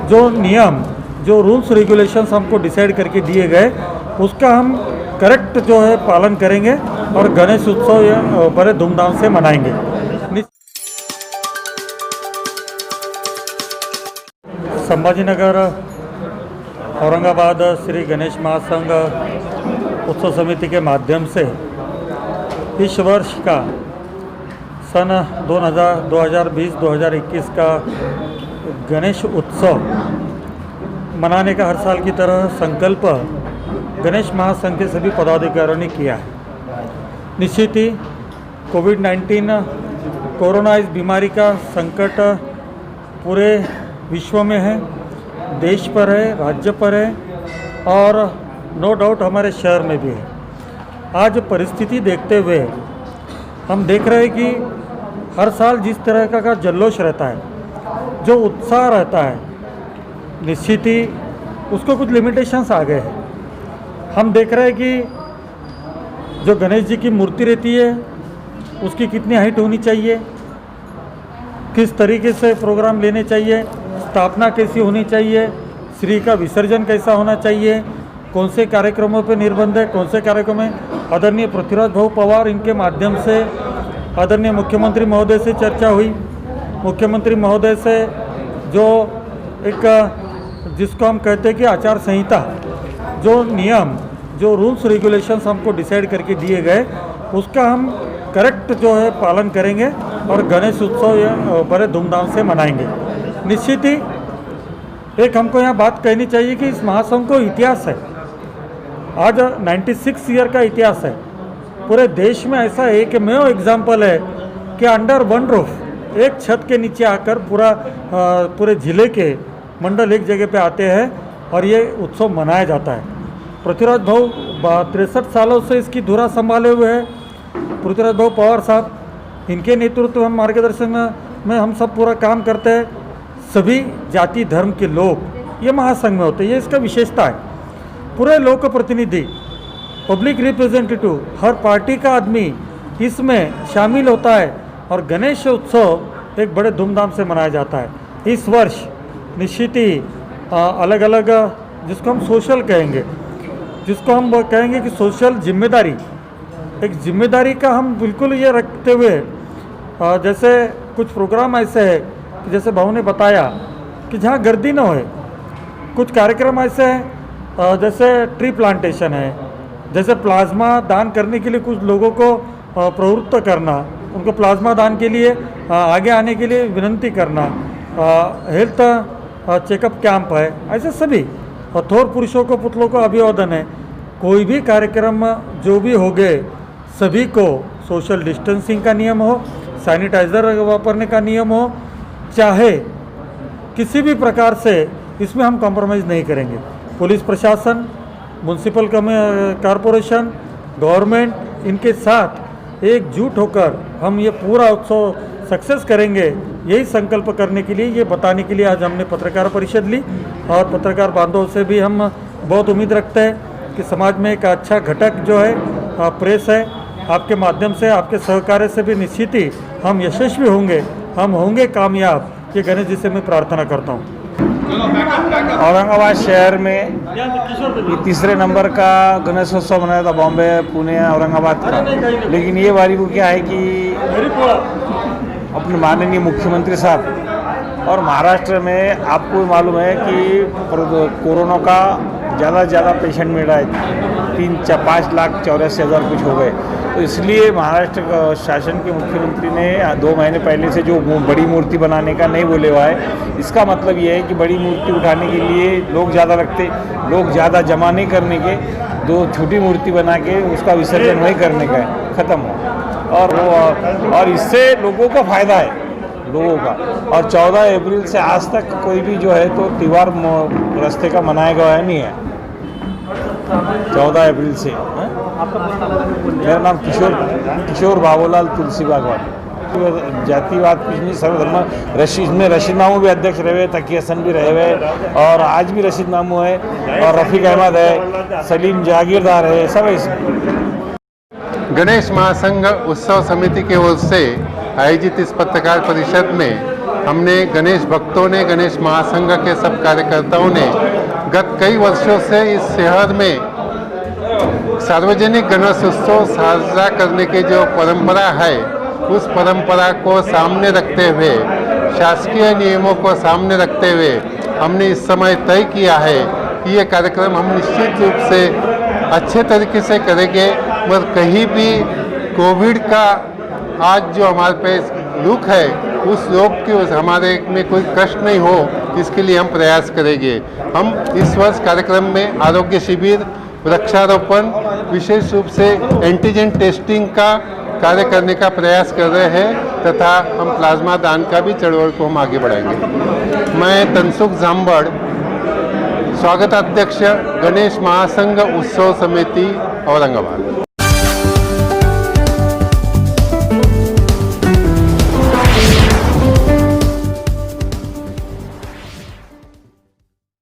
जो नियम, जो रूल्स रेगुलेशंस हमको डिसाइड करके दिए गए, उसका हम करेक्ट जो है पालन करेंगे और गणेश उत्सव ये बड़े धूमधाम से मनाएंगे। संभाजीनगर औरंगाबाद श्री गणेश महासंघ उत्सव समिति के माध्यम से इस वर्ष का सन 2020-2021 का गणेश उत्सव मनाने का हर साल की तरह संकल्प गणेश महासंघ के सभी पदाधिकारियों ने किया है। निश्चित ही कोविड-19 कोरोना इस बीमारी का संकट पूरे विश्व में है, देश पर है, राज्य पर है और नो डाउट हमारे शहर में भी है। आज परिस्थिति देखते हुए हम देख रहे हैं कि हर साल जिस तरह का जल्लोष रहता है, जो उत्साह रहता है, निश्चित ही उसको कुछ लिमिटेशंस आ गए हैं। हम देख रहे हैं कि जो गणेश जी की मूर्ति रहती है उसकी कितनी हाइट होनी चाहिए, किस तरीके से प्रोग्राम लेने चाहिए, स्थापना कैसी होनी चाहिए, श्री का विसर्जन कैसा होना चाहिए, कौन से कार्यक्रमों पर निर्बंध है, कौन से कार्यक्रम है। आदरणीय पृथ्वीराज भाऊ पवार इनके माध्यम से आदरणीय मुख्यमंत्री महोदय से चर्चा हुई। मुख्यमंत्री महोदय से जो एक जिसको हम कहते हैं कि आचार संहिता, जो नियम, जो रूल्स रेगुलेशंस हमको डिसाइड करके दिए गए, उसका हम करेक्ट जो है पालन करेंगे और गणेश उत्सव ये बड़े धूमधाम से मनाएंगे। निश्चित ही एक हमको यहाँ बात कहनी चाहिए कि इस महासंघ को इतिहास है। आज 96 ईयर का इतिहास है। पूरे देश में ऐसा एकमेव एग्जाम्पल है कि अंडर वन रूफ, एक छत के नीचे आकर पूरे जिले के मंडल एक जगह पे आते हैं और ये उत्सव मनाया जाता है। पृथ्वीराज भाऊ 63 सालों से इसकी धुरा संभाले हुए हैं। पृथ्वीराज भाऊ पवार साहब, इनके नेतृत्व में मार्गदर्शन में हम सब पूरा काम करते हैं। सभी जाति धर्म के लोग ये महासंघ में होते हैं, ये इसका विशेषता है। पूरे लोक प्रतिनिधि, पब्लिक रिप्रेजेंटेटिव, हर पार्टी का आदमी इसमें शामिल होता है और गणेश उत्सव एक बड़े धूमधाम से मनाया जाता है। इस वर्ष निश्चित ही अलग अलग, जिसको हम सोशल कहेंगे, जिसको हम कहेंगे कि सोशल जिम्मेदारी, एक जिम्मेदारी का हम बिल्कुल ये रखते हुए जैसे कुछ प्रोग्राम ऐसे है कि जैसे भाऊ ने बताया कि जहाँ गर्दी न होए, कुछ कार्यक्रम ऐसे हैं जैसे ट्री प्लांटेशन है, जैसे प्लाज्मा दान करने के लिए कुछ लोगों को प्रवृत्त करना, उनको प्लाज्मा दान के लिए आगे आने के लिए विनंती करना, हेल्थ चेकअप कैंप है, ऐसे सभी। और थोर पुरुषों को पुतलों को अभिवादन है। कोई भी कार्यक्रम जो भी हो गए, सभी को सोशल डिस्टेंसिंग का नियम हो, सैनिटाइज़र वापरने का नियम हो, चाहे किसी भी प्रकार से इसमें हम कॉम्प्रोमाइज़ नहीं करेंगे। पुलिस प्रशासन, म्यूनसिपल कॉरपोरेशन, गवर्नमेंट, इनके साथ एकजुट होकर हम ये पूरा उत्सव सक्सेस करेंगे। यही संकल्प करने के लिए, ये बताने के लिए आज हमने पत्रकार परिषद ली और पत्रकार बांधवों से भी हम बहुत उम्मीद रखते हैं कि समाज में एक अच्छा घटक जो है प्रेस है, आपके माध्यम से, आपके सहकार्य से भी निश्चित ही हम यशस्वी होंगे, हम होंगे कामयाब। ये गणेश जी से मैं प्रार्थना करता हूँ। औरंगाबाद शहर में ये तीसरे नंबर का गणेशोत्सव मनाया था, बॉम्बे, पुणे, औरंगाबाद का। लेकिन ये बारी को क्या है कि अपने माननीय मुख्यमंत्री साहब और महाराष्ट्र में आपको मालूम है कि कोरोना का ज़्यादा पेशेंट मिल रहा है, 5,84,000 कुछ हो गए। तो इसलिए महाराष्ट्र शासन के मुख्यमंत्री ने 2 महीने पहले से जो बड़ी मूर्ति बनाने का नहीं बोले हुआ है। इसका मतलब ये है कि बड़ी मूर्ति उठाने के लिए लोग ज़्यादा रखते, लोग ज़्यादा जमा नहीं करने के, 2 छोटी मूर्ति बना के उसका विसर्जन वही करने का है, ख़त्म हो। और इससे लोगों को फ़ायदा है, लोगों का। और 14 अप्रैल से आज तक कोई भी जो है तो त्यौहार रास्ते का मनाया गया नहीं है। 14 अप्रैल से मेरा नाम किशोर बाबूलाल तुलसी बागवान। जातिवाद कुछ नहीं, सर्वधर्म। इसमें रशीद मामू भी अध्यक्ष रहे हुए, तकी हसन भी रहे हुए, और आज भी रशीद मामू है, और रफ़ीक अहमद है, सलीम जागीरदार है, सब इसमें। गणेश महासंघ उत्सव समिति की ओर से आयोजित इस पत्रकार परिषद में हमने गणेश भक्तों ने, गणेश महासंघ के सब कार्यकर्ताओं ने गत कई वर्षों से इस शहर में सार्वजनिक गणेश उत्सव साझा करने की जो परंपरा है, उस परंपरा को सामने रखते हुए, शासकीय नियमों को सामने रखते हुए हमने इस समय तय किया है कि ये कार्यक्रम हम निश्चित रूप से अच्छे तरीके से करेंगे। मगर कहीं भी कोविड का आज जो हमारे पे रुख है, उस रोग की हमारे में कोई कष्ट नहीं हो, इसके लिए हम प्रयास करेंगे। हम इस वर्ष कार्यक्रम में आरोग्य शिविर, वृक्षारोपण, विशेष रूप से एंटीजन टेस्टिंग का कार्य करने का प्रयास कर रहे हैं तथा हम प्लाज्मा दान का भी चळवळ को हम आगे बढ़ाएंगे। मैं तनसुख जांबड़, स्वागताध्यक्ष, गणेश महासंघ उत्सव समिति, औरंगाबाद।